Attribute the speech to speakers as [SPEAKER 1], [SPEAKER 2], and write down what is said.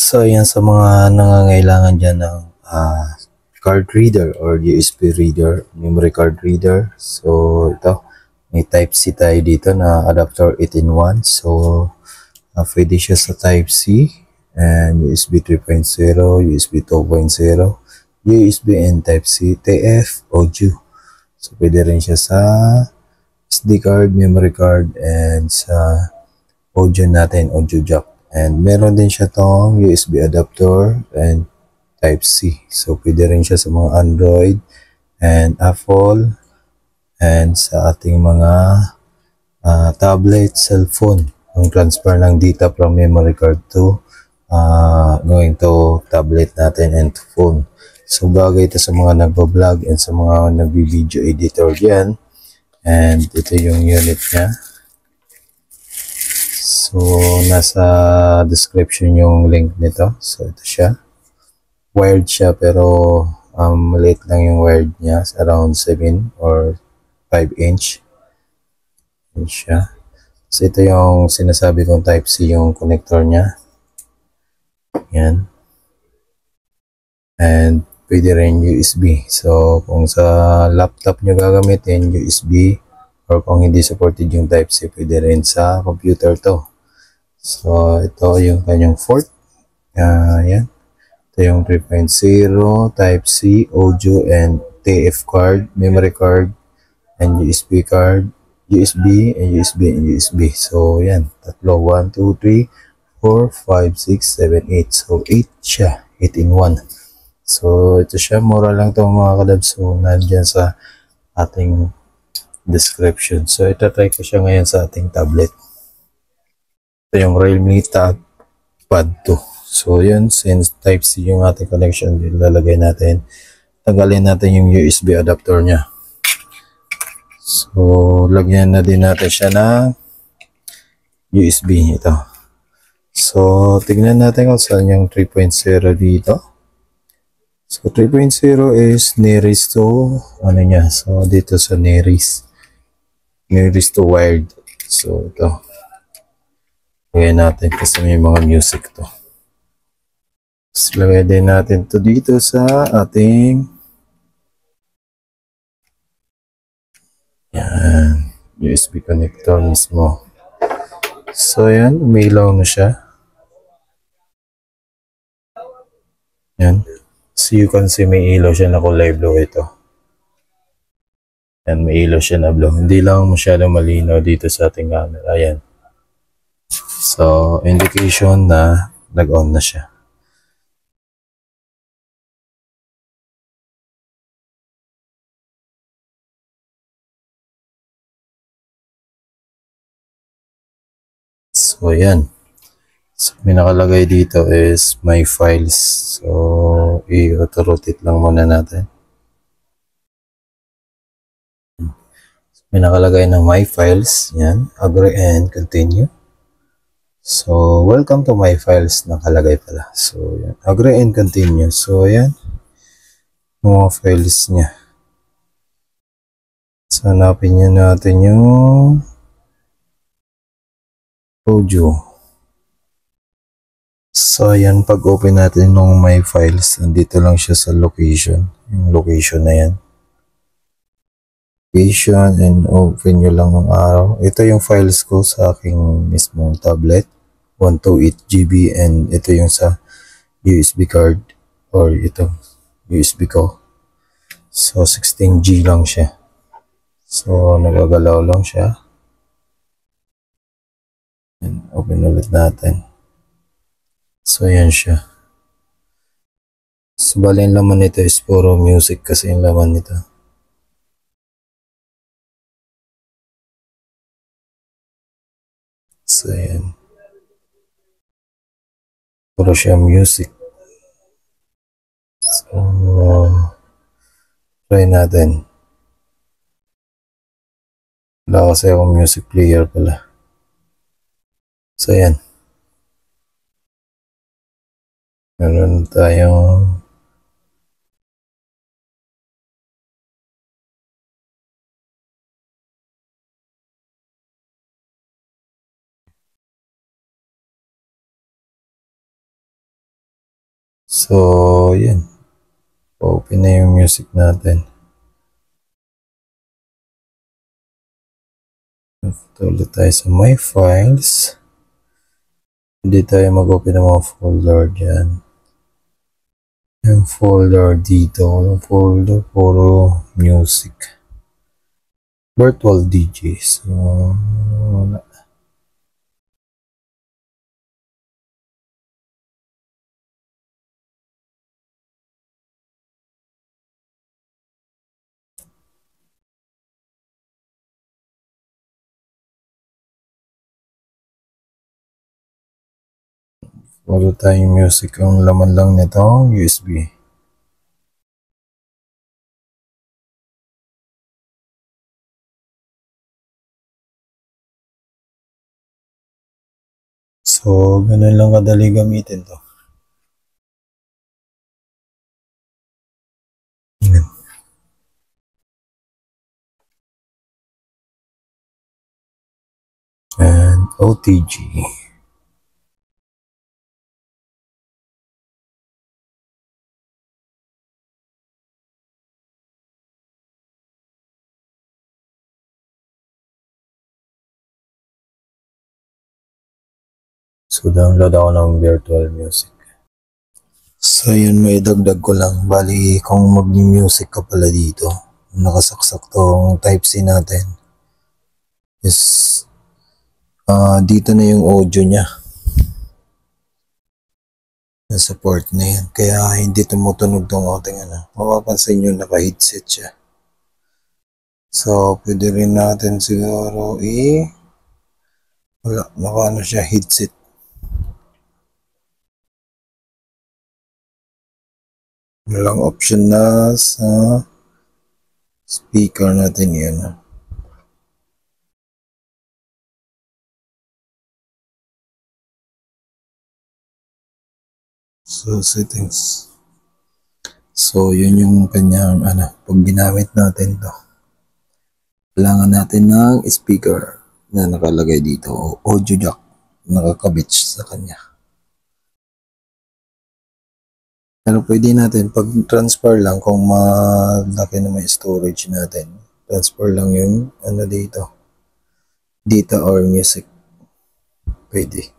[SPEAKER 1] So, yan sa mga nangangailangan dyan ng card reader or USB reader, memory card reader. So, ito, may Type-C tayo dito na adapter 8-in-1. So, pwede siya sa Type-C and USB 3.0, USB 2.0, USB and Type-C, TF, audio. So, pwede rin siya sa SD card, memory card, and sa audio natin, audio jack. And meron din siya tong USB adapter and Type-C. So, pwede rin siya sa mga Android and Apple and sa ating mga tablet, cellphone. Ang transfer ng data from memory card to going to tablet natin and to phone. So, bagay ito sa mga nagbablog and sa mga nagbi-video editor dyan. And ito yung unit niya. So, nasa description yung link nito. So, ito siya. Wired siya pero maliit lang yung wired niya. Around 7 or 5 inch. Yan siya. So, ito yung sinasabi kong Type-C yung connector niya. Yan. And pwede rin USB. So, kung sa laptop nyo gagamitin, USB. Or kung hindi supported yung Type-C, pwede rin sa computer to. So, ito yung kanyang port. Yan. Ito yung 3.0, Type-C, audio, and TF card, memory card, and USB card, USB, and USB, and USB. So, yan. Tatlo. 1, 2, 3, 4, 5, 6, 7, 8. So, 8 siya. 8-in-1. So, ito siya. Mura lang ito mga kadabs. So, nandyan sa ating description. So, itatry ko siya ngayon sa ating tablet. Ito yung Realme Tab Pad 2. So, yun. Since Type-C yung ating connection, ilalagay natin. Tagalin natin yung USB adapter niya. So, lagyan na din natin siya ng USB ito. So, tignan natin kung saan yung 3.0 dito. So, 3.0 is nearest to, ano niya, so, dito sa nearest to wired. So, ito. Lagay natin kasi may mga music to. So, lagay din natin to dito sa ating yan, USB connector mismo. So, yan, umilaw na siya. Yan. So, you can see may ilaw siya na kulay blue ito. Yan, may ilaw siya na blue. Hindi lang masyadong malinaw dito sa ating camera. Ayan. So, indication na nag-on na siya. So, yan. So, may nakalagay dito is my files. So, i-auto-rotate lang muna natin. May nakalagay na my files. Yan. Agree and continue. So, welcome to my files. Nakalagay pala. So, yan. Agree and continue. So, yan. Mga files niya. So, hanapin niya natin yung audio. So, yan. Pag open natin ng my files, nandito lang siya sa location. Yung location na yan. Location and open nyo lang ng araw. Ito yung files ko sa aking mismong tablet. 128 GB and ito yung sa USB card or ito USB ko. So 16G lang siya. So nagagalaw lang siya. And open ulit natin. So yan siya. So bali yung laman nito is puro music kasi yung laman nito. So yan. Puro siya music. So try natin. Wala kasi akong music player pala. So yan. Meron tayong So, yan. Open na yung music natin. Tuloy tayo sa My Files. Hindi tayo mag-open ng mga folder dyan. Yung folder dito, yung folder puro music. Virtual DJ. So, wala. Wala tayong music. Ang laman lang nito, USB. So, ganun lang kadali gamitin to. And OTG. So, download ako ng virtual music. So, yun, may dagdag ko lang. Bali, kung mag-music ka pala dito, nakasaksak tong Type-C natin, is dito na yung audio niya. Nasa port na yan. Kaya hindi tumutunog tong ating mapapansin nyo, naka-headset siya. So, pwede rin natin siguro wala, naka siya, headset. Walang option na sa speaker natin yan. So, settings. So, yun yung kanyang, pag ginamit natin to, kailangan natin ng speaker na nakalagay dito, o audio jack, nakakabit sa kanya. Pero pwede natin, pag transfer lang, kung malaki na may storage natin, transfer lang yung dito, data or music. Pwede.